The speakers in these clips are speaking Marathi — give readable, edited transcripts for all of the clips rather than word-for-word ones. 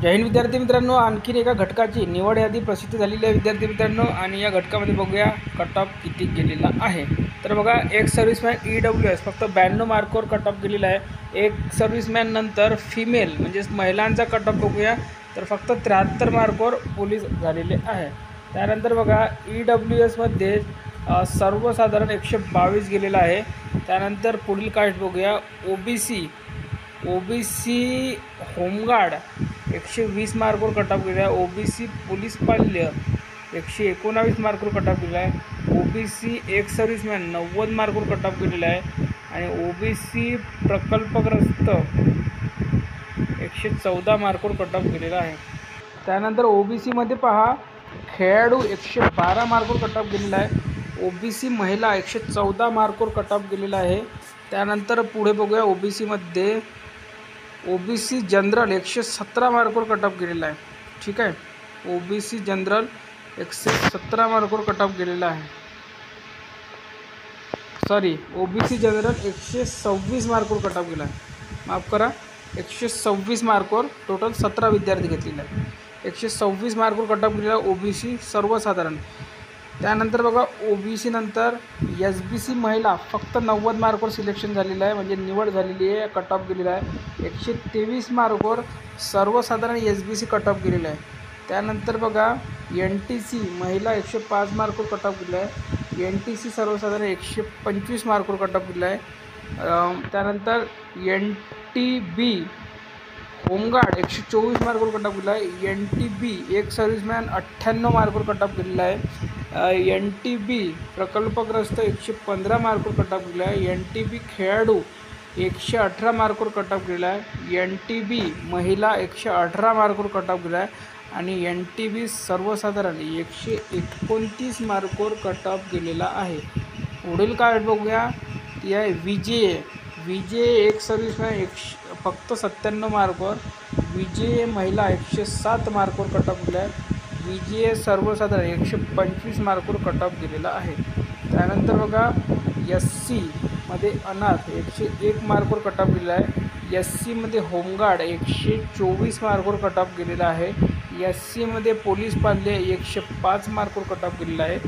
जय हिंद विद्यार्थी मित्रांनो, आणखीन एका घटकाची निवड यादी प्रसिद्ध झालेली आहे विद्यार्थी मित्रांनो। आणि या घटकामध्ये बघूया कट ऑफ किती गेलेला आहे। तर बघा, एक सर्व्हिसमॅन EWS फक्त 92 मार्कवर कट ऑफ गेलेला आहे। एक सर्व्हिसमॅन नंतर फिमेल म्हणजेच महिलांचा कट ऑफ बघूया, तर फक्त 73 मार्कवर पोलीस झालेले आहे। त्यानंतर बघा, EWS मध्ये सर्वसाधारण 122 गेलेला आहे। त्यानंतर पुढील कास्ट बघूया, OBC होमगार्ड 120 मार्कवर कट ऑफ गेला आहे। OBC पोलीस पाल्य 119 मार्कवर कट ऑफ गेला आहे। OBC एक सर्व्हिसमॅन 90 मार्कवर कट ऑफ गेलेला आहे। आणि OBC प्रकल्पग्रस्त 114 मार्कवर कट ऑफ गेलेला आहे। त्यानंतर OBC मध्ये पहा, खेळाडू 112 मार्कवर कट ऑफ गेलेला आहे। OBC महिला 114 मार्कवर कट ऑफ गेलेला आहे। त्यानंतर पुढे बघूया, OBC मध्ये OBC जनरल 117 मार्कवर कट ऑफ गेलेला आहे। ठीक आहे, OBC जनरल 117 मार्कवर कट ऑफ गेलेला आहे। OBC जनरल 126 मार्कवर कट ऑफ गेला आहे। माफ करा, 126 मार्कवर टोटल 17 विद्यार्थी घेतलेले आहेत। 126 मार्कवर कट ऑफ गेलेला OBC सर्वसाधारण। त्यानंतर बघा, OBC नंतर SBC महिला फक्त 90 मार्कवर सिलेक्शन झालेलं आहे, म्हणजे निवड झालेली आहे, कट ऑफ गेलेला आहे। 123 मार्कवर सर्वसाधारण SBC कट ऑफ गेलेला आहे। त्यानंतर बघा, NTC महिला 105 मार्कवर कट ऑफ गेला आहे। NTC सर्वसाधारण 125 मार्कवर कट ऑफ गेला आहे। त्यानंतर NTB होमगार्ड 124 मार्कवर कट ऑफ गेला आहे। NTB एक सर्व्हिसमॅन 98 मार्कवर कट ऑफ गेलेला आहे। NTB प्रकल्पग्रस्त 115 मार्कवर कट ऑफ गेला आहे। NTB खेळाडू 118 मार्कवर कट ऑफ गेला आहे। NTB महिला 118 मार्कवर कट ऑफ गेला आहे। आणि NTB सर्वसाधारण 129 मार्कवर कट ऑफ गेलेला आहे। पुढील कार्ड बघूया, ती आहे VJA एक सर्व्हिसमॅन फक्त 97 मार्कवर। VJA महिला 107 मार्कवर कट ऑफ गेला आहे। VJA सर्वसाधारण 125 मार्कवर कट ऑफ गेलेला आहे। त्यानंतर बघा, SC मध्ये अनाथ 101 मार्कवर कट ऑफ गेलेला आहे। SC मध्ये होमगार्ड 124 मार्कवर कट ऑफ गेलेला आहे। SC मध्ये पोलीस पाल्य 105 मार्कवर कट ऑफ गेलेला आहे।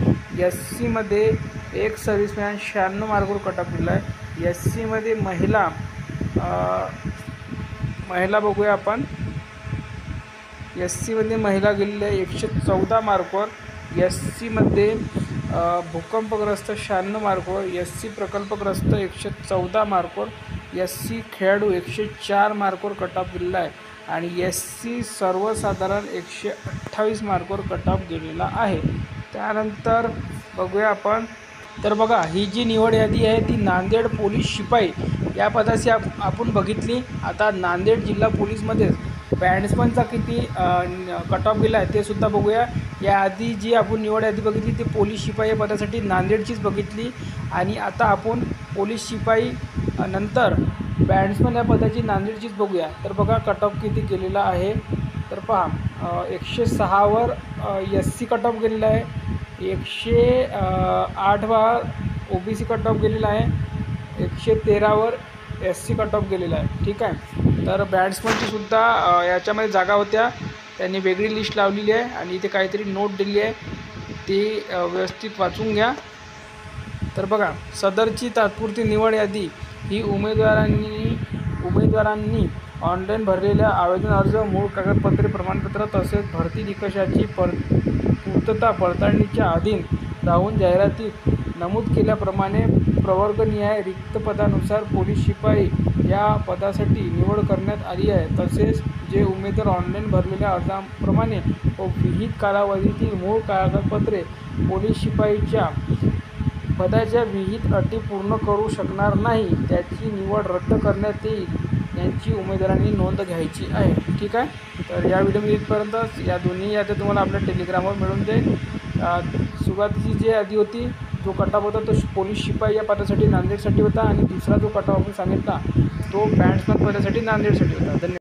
SC मध्ये एक सर्व्हिसमॅन 96 मार्कवर कट ऑफ गेलेला आहे। SC मध्ये महिला बघूया आपण, SC मध्ये महिला गेलेली आहे 114 मार्कवर। SC मध्ये भूकंपग्रस्त 96 मार्कवर। SC प्रकल्पग्रस्त 114 मार्कवर। SC खेळाडू 104 मार्कवर कट ऑफ गेलेला आहे। आणि SC सर्वसाधारण 128 मार्कवर कट ऑफ गेलेला आहे। त्यानंतर बघूया आपण, तर बघा, ही जी निवड यादी आहे ती नांदेड पोलीस शिपाई या पदाची आपण बघितली। आता नांदेड जिल्हा पोलीसमध्ये बॅट्समनचा किती कट ऑफ गेला आहे ते सुद्धा बघूया। याआधी जी आपण निवड यादी बघितली ती पोलीस शिपाई या पदासाठी नांदेडचीच बघितली। आणि आता आपण पोलीस शिपाई नंतर बॅट्समन या पदाची नांदेडचीच बघूया। तर बघा, कट ऑफ किती गेलेला आहे, तर पहा, 106वर SC कट ऑफ गेलेला आहे। 108वर OBC कट ऑफ गेलेला आहे। 113वर SC कट ऑफ गेलेला आहे। ठीक आहे, तर बॅट्समनची सुद्धा याच्यामध्ये जागा होत्या, त्यांनी वेगळी लिस्ट लावलेली आहे आणि इथे काहीतरी नोट दिली आहे, ती व्यवस्थित वाचून घ्या। तर बघा, सदरची तात्पुरती निवड यादी ही उमेदवारांनी ऑनलाईन भरलेल्या आवेदन अर्ज, मूळ कागदपत्रे, प्रमाणपत्र तसेच भरती निकषाची पूर्तता पडताळणीच्या अधीन राहून जाहिरातीत नमूद केल्याप्रमाणे प्रवर्गनिहाय रिक्त पदानुसार पोलीस शिपाई या पदासाठी निवड करण्यात आली आहे। तसेच जे उमेदवार ऑनलाईन भरलेल्या अर्जाप्रमाणे व विहित कालावधीतील मूळ कागदपत्रे पोलीस शिपाईच्या पदाच्या विहित अटी पूर्ण करू शकणार नाही, त्याची निवड रद्द करण्यात येईल, यांची उमेदवारांनी नोंद घ्यायची आहे। ठीक आहे, तर या व्हिडिओमध्ये इथपर्यंतच। या दोन्ही याद्या तुम्हाला आपल्या टेलिग्रामवर मिळून जाईल। सुरुवातीची जी यादी होती, जो कट ऑफ होता तो पोलीस शिपाई या पदासाठी नांदेडसाठी होता, आणि दुसरा जो कट ऑफ आपण सांगितला तो बॅट्समन पदासाठी नांदेडसाठी होता। धन्यवाद।